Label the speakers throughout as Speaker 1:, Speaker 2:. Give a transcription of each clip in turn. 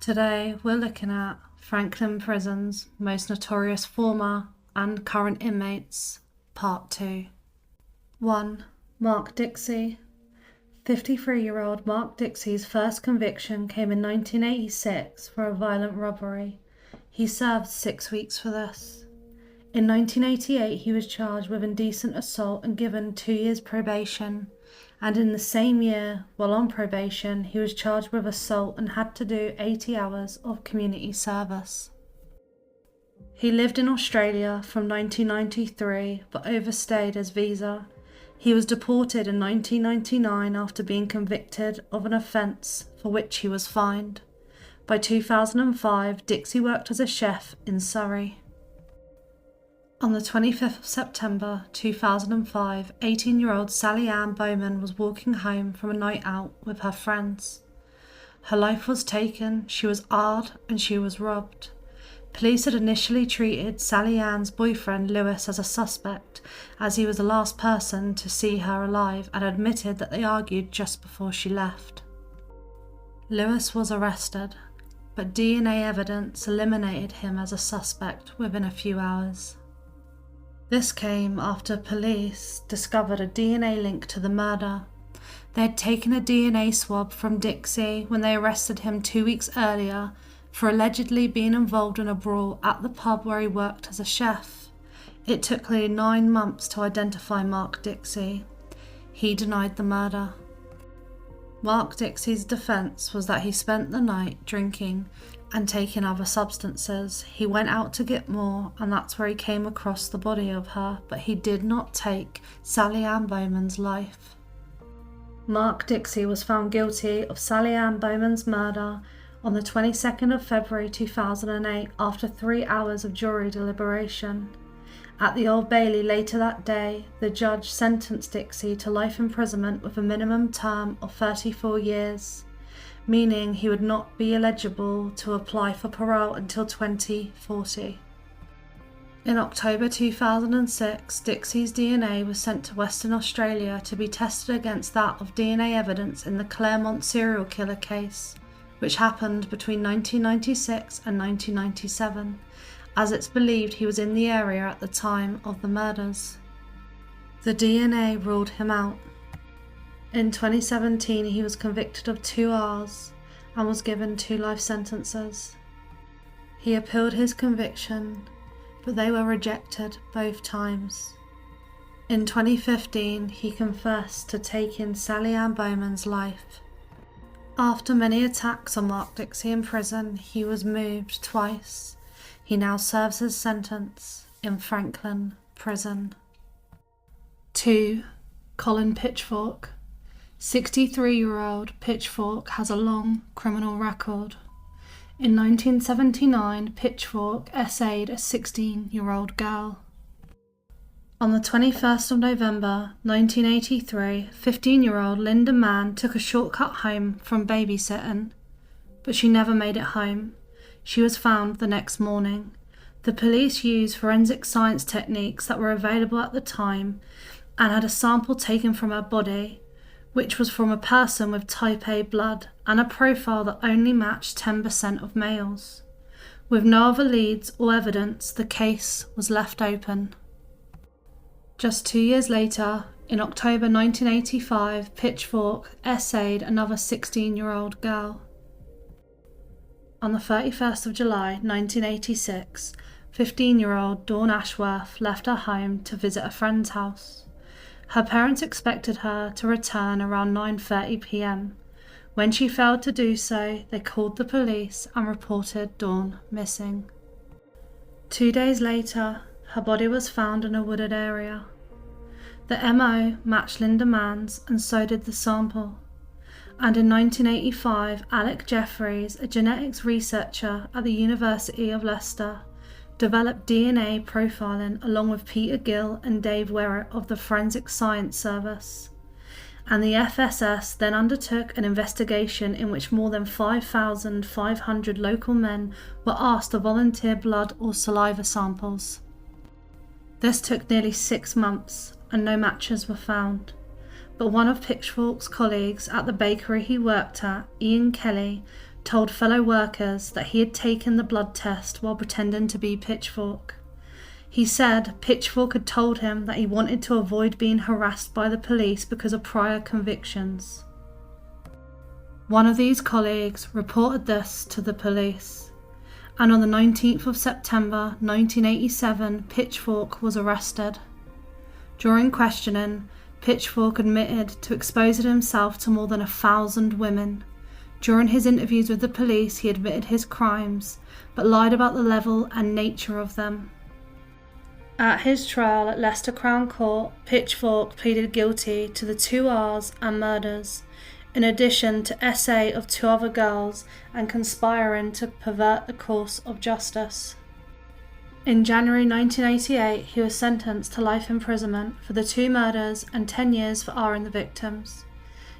Speaker 1: Today we're looking at Franklin Prison's most notorious former and current inmates, Part 2. 1. Mark Dixie. 53-year-old Mark Dixie's first conviction came in 1986 for a violent robbery. He served 6 weeks for this. In 1988 he was charged with indecent assault and given 2 years probation. And in the same year, while on probation, he was charged with assault and had to do 80 hours of community service. He lived in Australia from 1993 but overstayed his visa. He was deported in 1999 after being convicted of an offence for which he was fined. By 2005, Dixie worked as a chef in Surrey. On the 25th of September 2005, 18-year-old Sally Ann Bowman was walking home from a night out with her friends. Her life was taken, she was arred, and she was robbed. Police had initially treated Sally Ann's boyfriend Lewis as a suspect, as he was the last person to see her alive and admitted that they argued just before she left. Lewis was arrested, but DNA evidence eliminated him as a suspect within a few hours. This came after police discovered a DNA link to the murder. They had taken a DNA swab from Dixie when they arrested him 2 weeks earlier for allegedly being involved in a brawl at the pub where he worked as a chef. It took nearly 9 months to identify Mark Dixie. He denied the murder. Mark Dixie's defence was that he spent the night drinking and taking other substances. He went out to get more, and that's where he came across the body of her, but he did not take Sally Ann Bowman's life. Mark Dixie was found guilty of Sally Ann Bowman's murder on the 22nd of February 2008 after 3 hours of jury deliberation. At the Old Bailey later that day, the judge sentenced Dixie to life imprisonment with a minimum term of 34 years. Meaning he would not be eligible to apply for parole until 2040. In October 2006, Dixie's DNA was sent to Western Australia to be tested against that of DNA evidence in the Claremont serial killer case, which happened between 1996 and 1997, as it's believed he was in the area at the time of the murders. The DNA ruled him out. In 2017, he was convicted of 2 Rs and was given 2 life sentences. He appealed his conviction, but they were rejected both times. In 2015, he confessed to taking Sally Ann Bowman's life. After many attacks on Mark Dixie in prison, he was moved twice. He now serves his sentence in Franklin Prison. 2. Colin Pitchfork. 63-year-old Pitchfork has a long criminal record. In 1979, Pitchfork essayed a 16-year-old girl. On the 21st of November 1983, 15-year-old Linda Mann took a shortcut home from babysitting, but she never made it home. She was found the next morning. The police used forensic science techniques that were available at the time and had a sample taken from her body, which was from a person with type A blood and a profile that only matched 10% of males. With no other leads or evidence, the case was left open. Just 2 years later, in October 1985, Pitchfork essayed another 16-year-old girl. On the 31st of July 1986, 15-year-old Dawn Ashworth left her home to visit a friend's house. Her parents expected her to return around 9:30 p.m. When she failed to do so, they called the police and reported Dawn missing. 2 days later, her body was found in a wooded area. The MO matched Linda Mann's and so did the sample. And in 1985, Alec Jeffreys, a genetics researcher at the University of Leicester, developed DNA profiling along with Peter Gill and Dave Werrett of the Forensic Science Service. And the FSS then undertook an investigation in which more than 5,500 local men were asked to volunteer blood or saliva samples. This took nearly 6 months and no matches were found. But one of Pitchfork's colleagues at the bakery he worked at, Ian Kelly, told fellow workers that he had taken the blood test while pretending to be Pitchfork. He said Pitchfork had told him that he wanted to avoid being harassed by the police because of prior convictions. One of these colleagues reported this to the police, and on the 19th of September 1987, Pitchfork was arrested. During questioning, Pitchfork admitted to exposing himself to more than 1,000 women. During his interviews with the police, he admitted his crimes, but lied about the level and nature of them. At his trial at Leicester Crown Court, Pitchfork pleaded guilty to the 2 Rs and murders, in addition to SA of 2 other girls and conspiring to pervert the course of justice. In January 1988, he was sentenced to life imprisonment for the 2 murders and 10 years for R-ing the victims.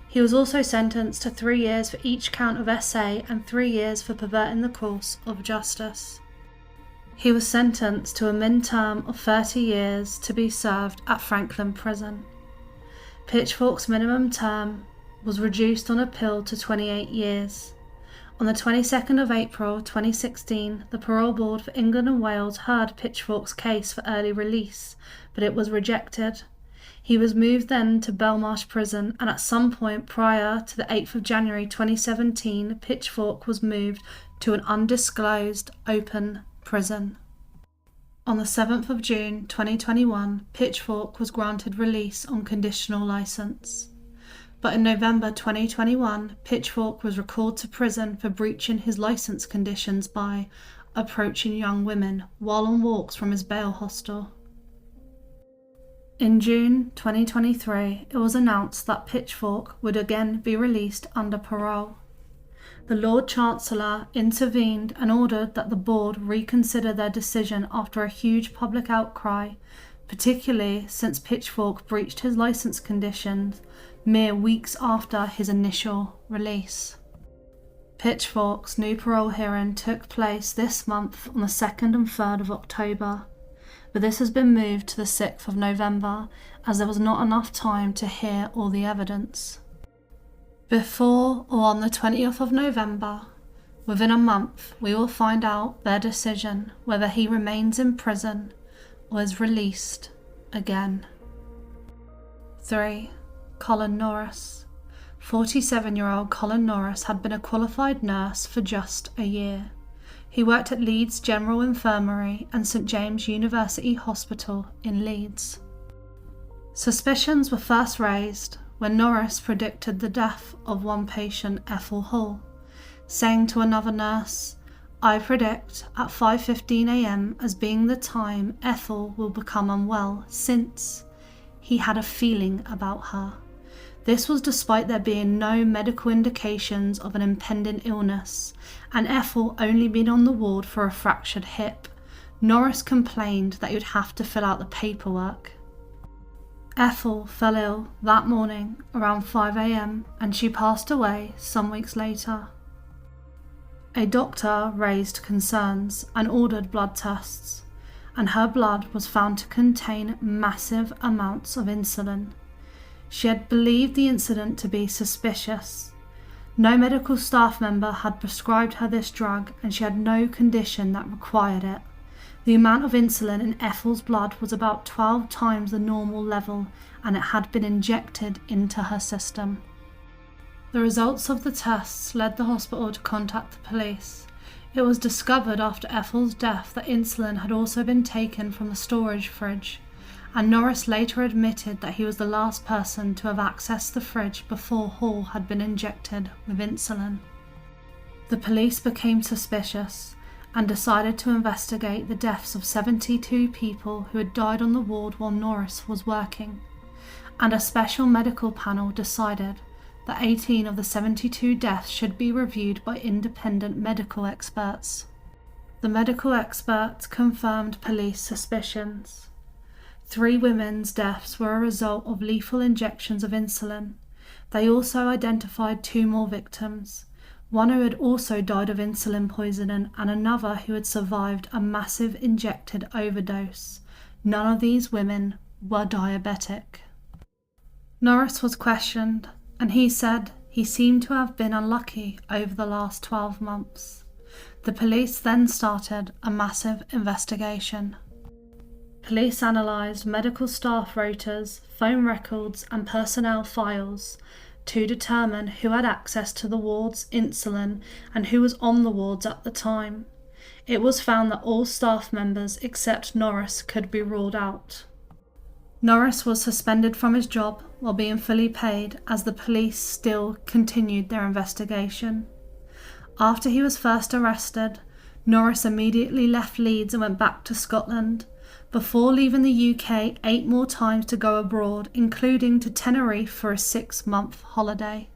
Speaker 1: He was also sentenced to 3 years for each count of SA and 3 years for perverting the course of justice. He was sentenced to a min-term of 30 years to be served at Frankland Prison. Pitchfork's minimum term was reduced on appeal to 28 years. On the 22nd of April 2016, the Parole Board for England and Wales heard Pitchfork's case for early release, but it was rejected. He was moved then to Belmarsh Prison, and at some point prior to the 8th of January 2017, Pitchfork was moved to an undisclosed open prison. On the 7th of June 2021, Pitchfork was granted release on conditional licence. But in November 2021, Pitchfork was recalled to prison for breaching his licence conditions by approaching young women while on walks from his bail hostel. In June 2023, it was announced that Pitchfork would again be released under parole. The Lord Chancellor intervened and ordered that the board reconsider their decision after a huge public outcry, particularly since Pitchfork breached his licence conditions mere weeks after his initial release. Pitchfork's new parole hearing took place this month on the 2nd and 3rd of October, but this has been moved to the 6th of November as there was not enough time to hear all the evidence. Before or on the 20th of November, within a month, we will find out their decision whether he remains in prison or is released again. 3. Colin Norris. 47-year-old Colin Norris had been a qualified nurse for just a year. He worked at Leeds General Infirmary and St James University Hospital in Leeds. Suspicions were first raised when Norris predicted the death of one patient, Ethel Hall, saying to another nurse, "I predict at 5:15 a.m. as being the time Ethel will become unwell, since he had a feeling about her." This was despite there being no medical indications of an impending illness, and Ethel only being on the ward for a fractured hip. Norris complained that he would have to fill out the paperwork. Ethel fell ill that morning around 5 a.m. and she passed away some weeks later. A doctor raised concerns and ordered blood tests, and her blood was found to contain massive amounts of insulin. She had believed the incident to be suspicious. No medical staff member had prescribed her this drug, and she had no condition that required it. The amount of insulin in Ethel's blood was about 12 times the normal level, and it had been injected into her system. The results of the tests led the hospital to contact the police. It was discovered after Ethel's death that insulin had also been taken from the storage fridge, and Norris later admitted that he was the last person to have accessed the fridge before Hall had been injected with insulin. The police became suspicious and decided to investigate the deaths of 72 people who had died on the ward while Norris was working, and a special medical panel decided that 18 of the 72 deaths should be reviewed by independent medical experts. The medical experts confirmed police suspicions. 3 women's deaths were a result of lethal injections of insulin. They also identified 2 more victims, one who had also died of insulin poisoning and another who had survived a massive injected overdose. None of these women were diabetic. Norris was questioned, and he said He seemed to have been unlucky over the last 12 months. The police then started a massive investigation. Police analysed medical staff rotas, phone records and personnel files to determine who had access to the ward's insulin and who was on the wards at the time. It was found that all staff members except Norris could be ruled out. Norris was suspended from his job while being fully paid as the police still continued their investigation. After he was first arrested, Norris immediately left Leeds and went back to Scotland, before leaving the UK 8 more times to go abroad, including to Tenerife for a 6-month holiday.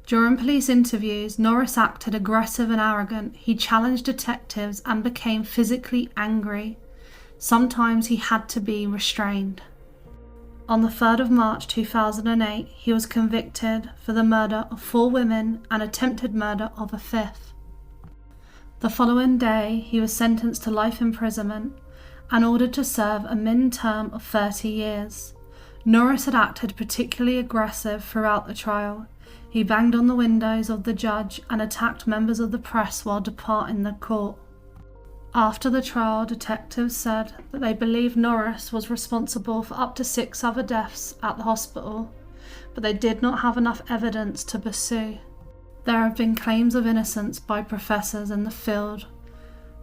Speaker 1: During police interviews, Norris acted aggressive and arrogant. He challenged detectives and became physically angry. Sometimes he had to be restrained. On the 3rd of March 2008, he was convicted for the murder of 4 women and attempted murder of a 5th. The following day, he was sentenced to life imprisonment and ordered to serve a min term of 30 years. Norris had acted particularly aggressive throughout the trial. He banged on the windows of the judge and attacked members of the press while departing the court. After the trial, detectives said that they believed Norris was responsible for up to 6 other deaths at the hospital, but they did not have enough evidence to pursue. There have been claims of innocence by professors in the field,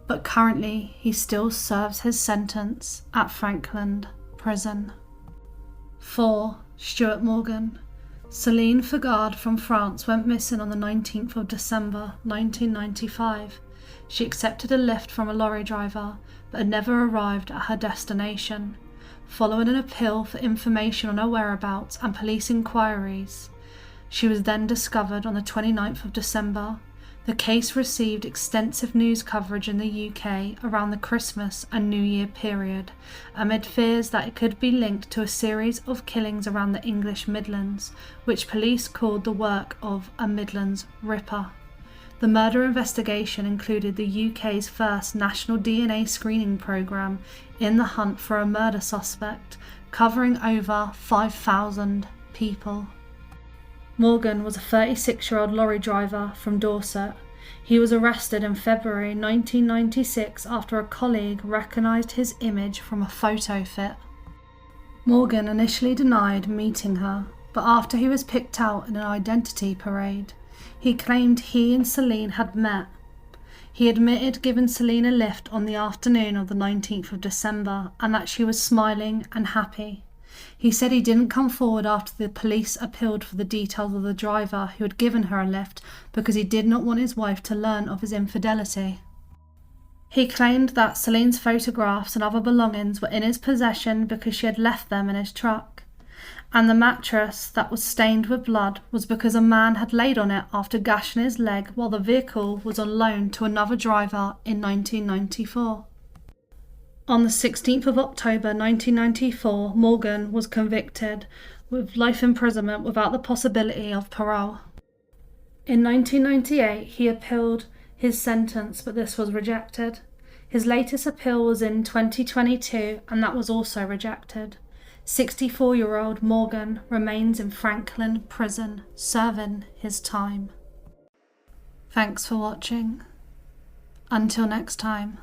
Speaker 1: but currently he still serves his sentence at FRANKLAND Prison. 4. Stuart Morgan. Céline Fugard from France went missing on the 19th of December 1995. She accepted a lift from a lorry driver, but had never arrived at her destination. Following an appeal for information on her whereabouts and police inquiries, she was then discovered on the 29th of December. The case received extensive news coverage in the UK around the Christmas and New Year period, amid fears that it could be linked to a series of killings around the English Midlands, which police called the work of a Midlands Ripper. The murder investigation included the UK's first national DNA screening programme in the hunt for a murder suspect, covering over 5,000 people. Morgan was a 36-year-old lorry driver from Dorset. He was arrested in February 1996 after a colleague recognised his image from a photo fit. Morgan initially denied meeting her, but after he was picked out in an identity parade, he claimed he and Céline had met. He admitted giving Céline a lift on the afternoon of the 19th of December and that she was smiling and happy. He said he didn't come forward after the police appealed for the details of the driver who had given her a lift because he did not want his wife to learn of his infidelity. He claimed that Céline's photographs and other belongings were in his possession because she had left them in his truck, and the mattress that was stained with blood was because a man had laid on it after gashing his leg while the vehicle was on loan to another driver in 1994. On the 16th of October 1994, Morgan was convicted with life imprisonment without the possibility of parole. In 1998, he appealed his sentence, but this was rejected. His latest appeal was in 2022, and that was also rejected. 64-year-old Morgan remains in FRANKLAND Prison, serving his time. Thanks for watching. Until next time.